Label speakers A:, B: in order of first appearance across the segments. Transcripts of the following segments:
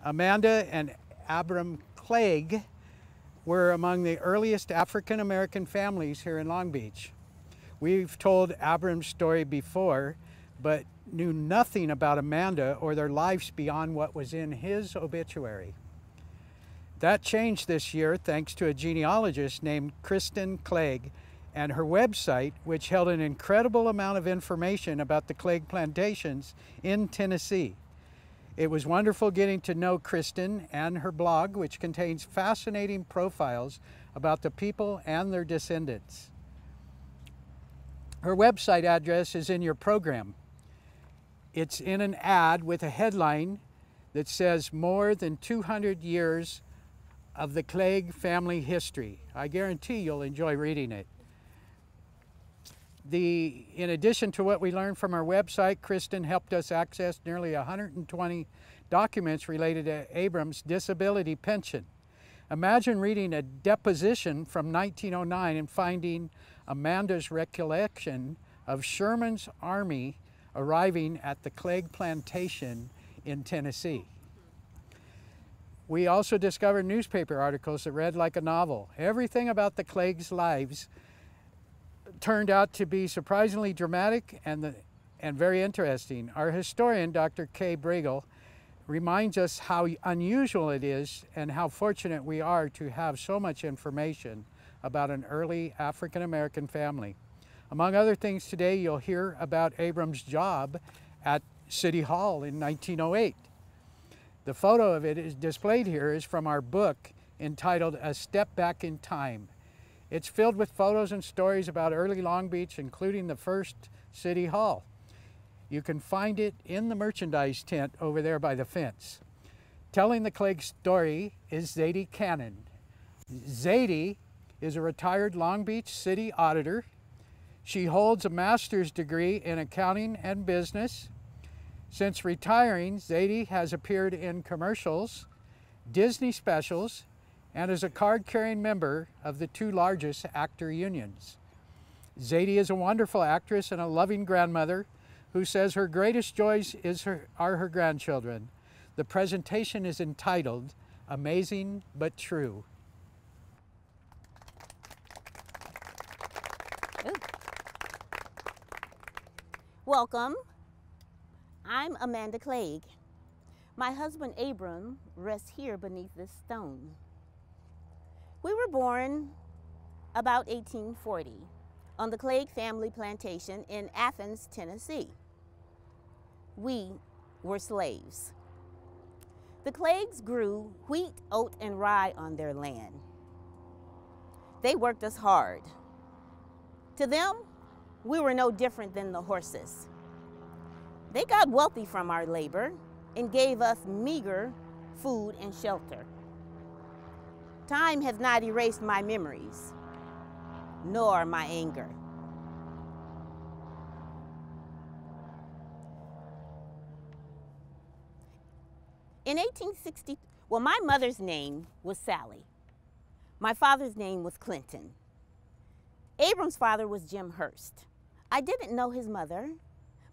A: Amanda and Abram Clegg were among the earliest African American families here in Long Beach. We've told Abram's story before, but knew nothing about Amanda or their lives beyond what was in his obituary. That changed this year thanks to a genealogist named Kristen Clegg and her website, which held an incredible amount of information about the Clegg plantations in Tennessee. It was wonderful getting to know Kristen and her blog, which contains fascinating profiles about the people and their descendants. Her website address is in your program. It's in an ad with a headline that says more than 200 years of the Clegg family history. I guarantee you'll enjoy reading it. In addition to what we learned from our website, Kristen helped us access nearly 120 documents related to Abram's disability pension. Imagine reading a deposition from 1909 and finding Amanda's recollection of Sherman's army arriving at the Clegg plantation in Tennessee. We also discovered newspaper articles that read like a novel. Everything about the Clegg's lives turned out to be surprisingly dramatic and very interesting. Our historian, Dr. Kay Bregel, reminds us how unusual it is and how fortunate we are to have so much information about an early African American family. Among other things today, you'll hear about Abram's job at City Hall in 1908. The photo of it is displayed here is from our book entitled A Step Back in Time. It's filled with photos and stories about early Long Beach, including the first City Hall. You can find it in the merchandise tent over there by the fence. Telling the Clegg story is Zadie Cannon. Zadie is a retired Long Beach city auditor. She holds a master's degree in accounting and business. Since retiring, Zadie has appeared in commercials, Disney specials, and is a card-carrying member of the two largest actor unions. Zadie is a wonderful actress and a loving grandmother who says her greatest joys are her grandchildren. The presentation is entitled Amazing But True.
B: Ooh. Welcome. I'm Amanda Clegg. My husband Abram rests here beneath this stone. We were born about 1840 on the Clegg family plantation in Athens, Tennessee. We were slaves. The Cleggs grew wheat, oat, and rye on their land. They worked us hard. To them, we were no different than the horses. They got wealthy from our labor and gave us meager food and shelter. Time has not erased my memories, nor my anger. In 1860, my mother's name was Sally. My father's name was Clinton. Abram's father was Jim Hurst. I didn't know his mother,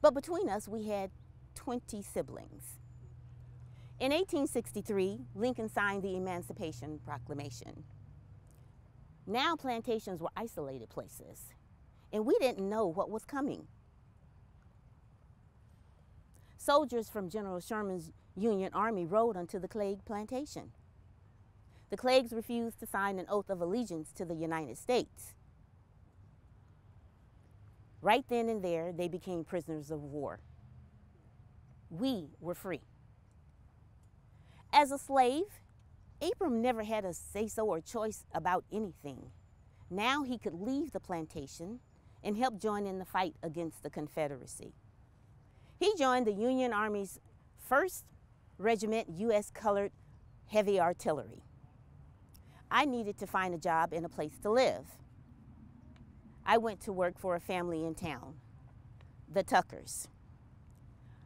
B: but between us we had 20 siblings. In 1863, Lincoln signed the Emancipation Proclamation. Now plantations were isolated places, and we didn't know what was coming. Soldiers from General Sherman's Union Army rode onto the Clegg plantation. The Cleggs refused to sign an oath of allegiance to the United States. Right then and there, they became prisoners of war. We were free. As a slave, Abram never had a say-so or choice about anything. Now he could leave the plantation and help join in the fight against the Confederacy. He joined the Union Army's 1st Regiment U.S. Colored Heavy Artillery. I needed to find a job and a place to live. I went to work for a family in town, the Tuckers.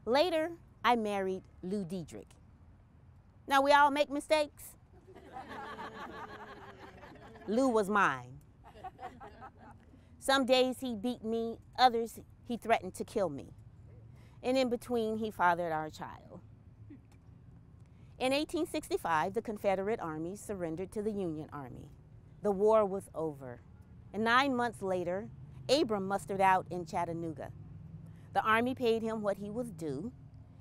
B: Later, I married Lou Diedrich. Now, we all make mistakes. Lou was mine. Some days he beat me, others he threatened to kill me. And in between, he fathered our child. In 1865, the Confederate Army surrendered to the Union Army. The war was over, and 9 months later, Abram mustered out in Chattanooga. The Army paid him what he was due,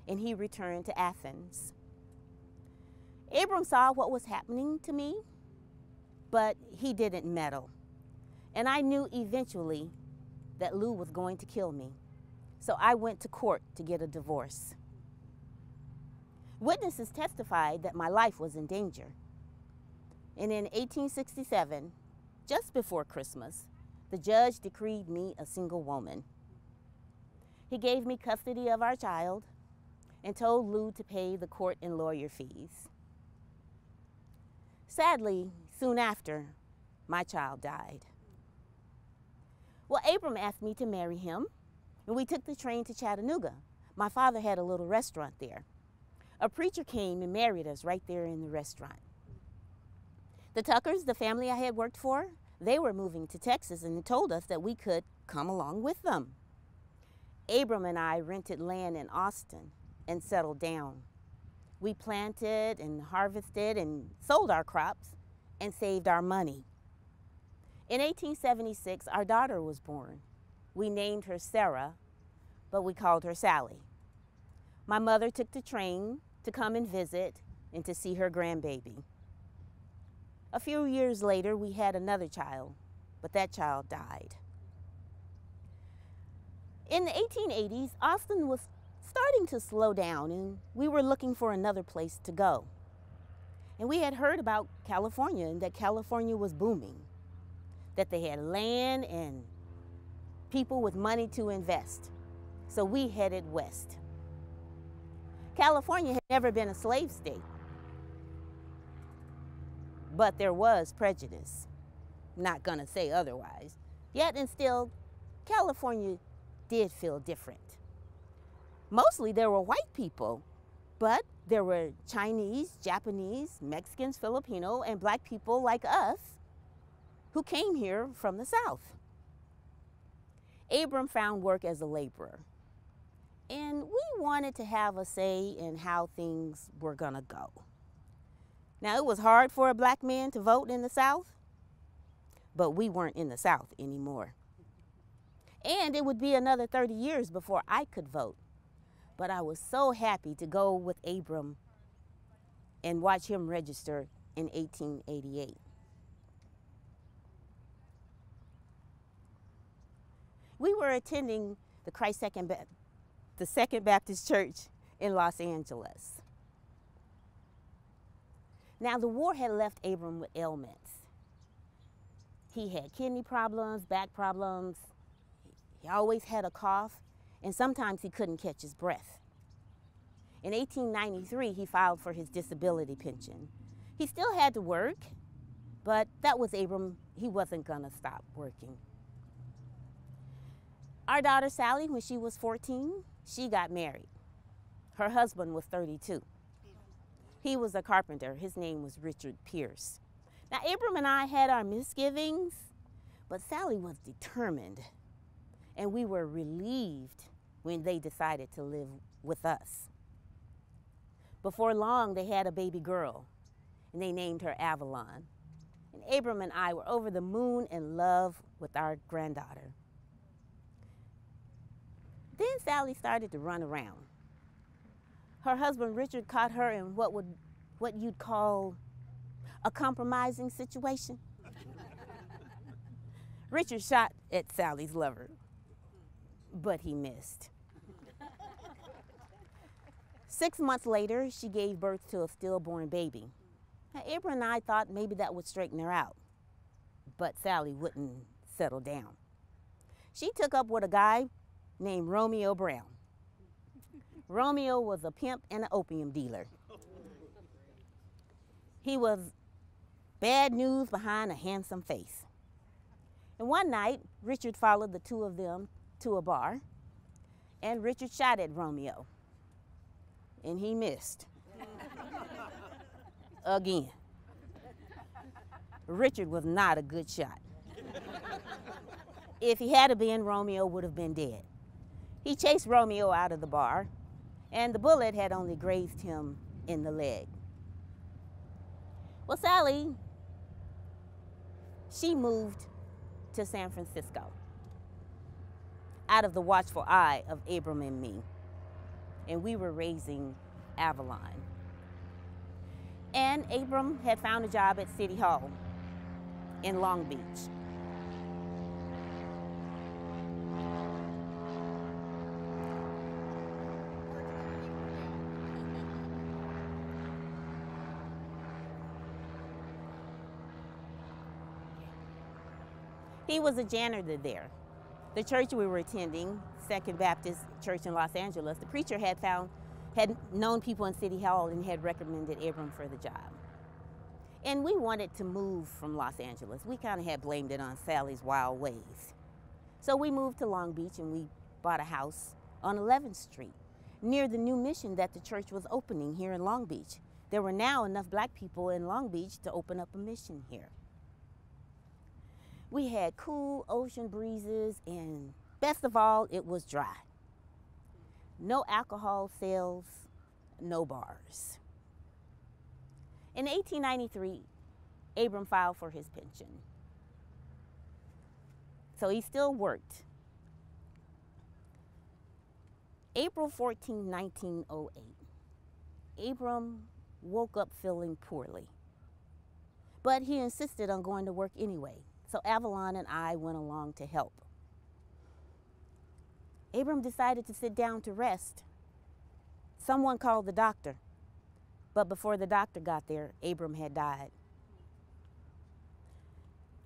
B: and he returned to Athens. Abram saw what was happening to me, but he didn't meddle. And I knew eventually that Lou was going to kill me. So I went to court to get a divorce. Witnesses testified that my life was in danger. And in 1867, just before Christmas, the judge decreed me a single woman. He gave me custody of our child and told Lou to pay the court and lawyer fees. Sadly, soon after, my child died. Well, Abram asked me to marry him, and we took the train to Chattanooga. My father had a little restaurant there. A preacher came and married us right there in the restaurant. The Tuckers, the family I had worked for, they were moving to Texas and told us that we could come along with them. Abram and I rented land in Austin and settled down. We planted and harvested and sold our crops and saved our money. In 1876, our daughter was born. We named her Sarah, but we called her Sally. My mother took the train to come and visit and to see her grandbaby. A few years later, we had another child, but that child died. In the 1880s, Austin was starting to slow down, and we were looking for another place to go. And we had heard about California and that California was booming, that they had land and people with money to invest. So we headed west. California had never been a slave state, but there was prejudice. Not gonna say otherwise. Yet and still, California did feel different. Mostly there were white people, but there were Chinese, Japanese, Mexicans, Filipino, and black people like us who came here from the South. Abram found work as a laborer, and we wanted to have a say in how things were gonna go. Now, it was hard for a black man to vote in the South, but we weren't in the South anymore. And it would be another 30 years before I could vote. But I was so happy to go with Abram and watch him register in 1888. We were attending the Second Baptist Church in Los Angeles. Now, the war had left Abram with ailments. He had kidney problems, back problems. He always had a cough, and sometimes he couldn't catch his breath. In 1893, he filed for his disability pension. He still had to work, but that was Abram. He wasn't gonna stop working. Our daughter Sally, when she was 14, she got married. Her husband was 32. He was a carpenter. His name was Richard Pierce. Now, Abram and I had our misgivings, but Sally was determined, and we were relieved when they decided to live with us. Before long, they had a baby girl, and they named her Avalon. And Abram and I were over the moon in love with our granddaughter. Then Sally started to run around. Her husband, Richard, caught her in what you'd call a compromising situation. Richard shot at Sally's lover, but he missed. 6 months later, she gave birth to a stillborn baby. Now, Abram and I thought maybe that would straighten her out, but Sally wouldn't settle down. She took up with a guy named Romeo Brown. Romeo was a pimp and an opium dealer. He was bad news behind a handsome face. And one night, Richard followed the two of them to a bar, and Richard shot at Romeo, and he missed. Again. Richard was not a good shot. If he had been, Romeo would have been dead. He chased Romeo out of the bar, and the bullet had only grazed him in the leg. Well, Sally, she moved to San Francisco out of the watchful eye of Abram and me. And we were raising Avalon. And Abram had found a job at City Hall in Long Beach. He was a janitor there. The church we were attending, Second Baptist Church in Los Angeles, the preacher had known people in City Hall and had recommended Abram for the job. And we wanted to move from Los Angeles. We kind of had blamed it on Sally's wild ways. So we moved to Long Beach and we bought a house on 11th Street near the new mission that the church was opening here in Long Beach. There were now enough black people in Long Beach to open up a mission here. We had cool ocean breezes, and best of all, it was dry. No alcohol sales, no bars. In 1893, Abram filed for his pension. So he still worked. April 14, 1908, Abram woke up feeling poorly, but he insisted on going to work anyway. So Avalon and I went along to help. Abram decided to sit down to rest. Someone called the doctor, but before the doctor got there, Abram had died.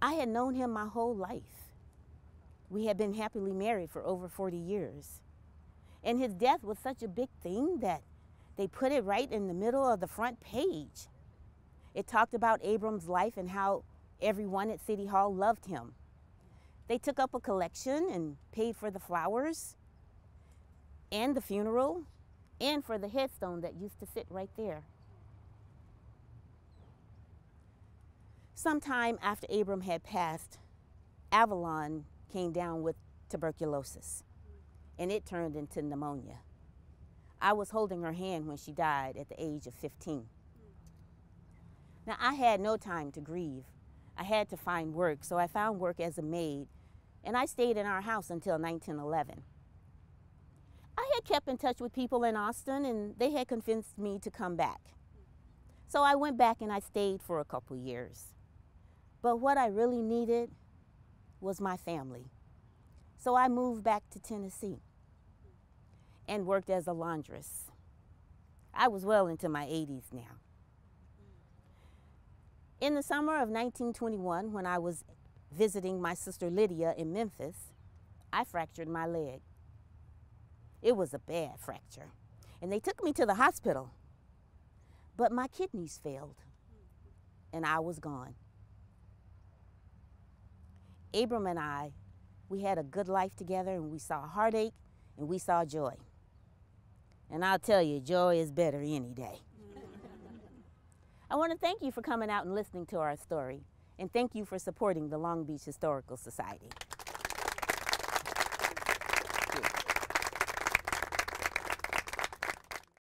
B: I had known him my whole life. We had been happily married for over 40 years. And his death was such a big thing that they put it right in the middle of the front page. It talked about Abram's life and how everyone at City Hall loved him. They took up a collection and paid for the flowers and the funeral and for the headstone that used to sit right there. Sometime after Abram had passed, Avalon came down with tuberculosis, and it turned into pneumonia. I was holding her hand when she died at the age of 15. Now, I had no time to grieve. I had to find work, so I found work as a maid, and I stayed in our house until 1911. I had kept in touch with people in Austin, and they had convinced me to come back. So I went back and I stayed for a couple years. But what I really needed was my family. So I moved back to Tennessee and worked as a laundress. I was well into my 80s now. In the summer of 1921, when I was visiting my sister Lydia in Memphis, I fractured my leg. It was a bad fracture, and they took me to the hospital, but my kidneys failed, and I was gone. Abram and I, we had a good life together, and we saw heartache, and we saw joy. And I'll tell you, joy is better any day. I want to thank you for coming out and listening to our story, and thank you for supporting the Long Beach Historical Society.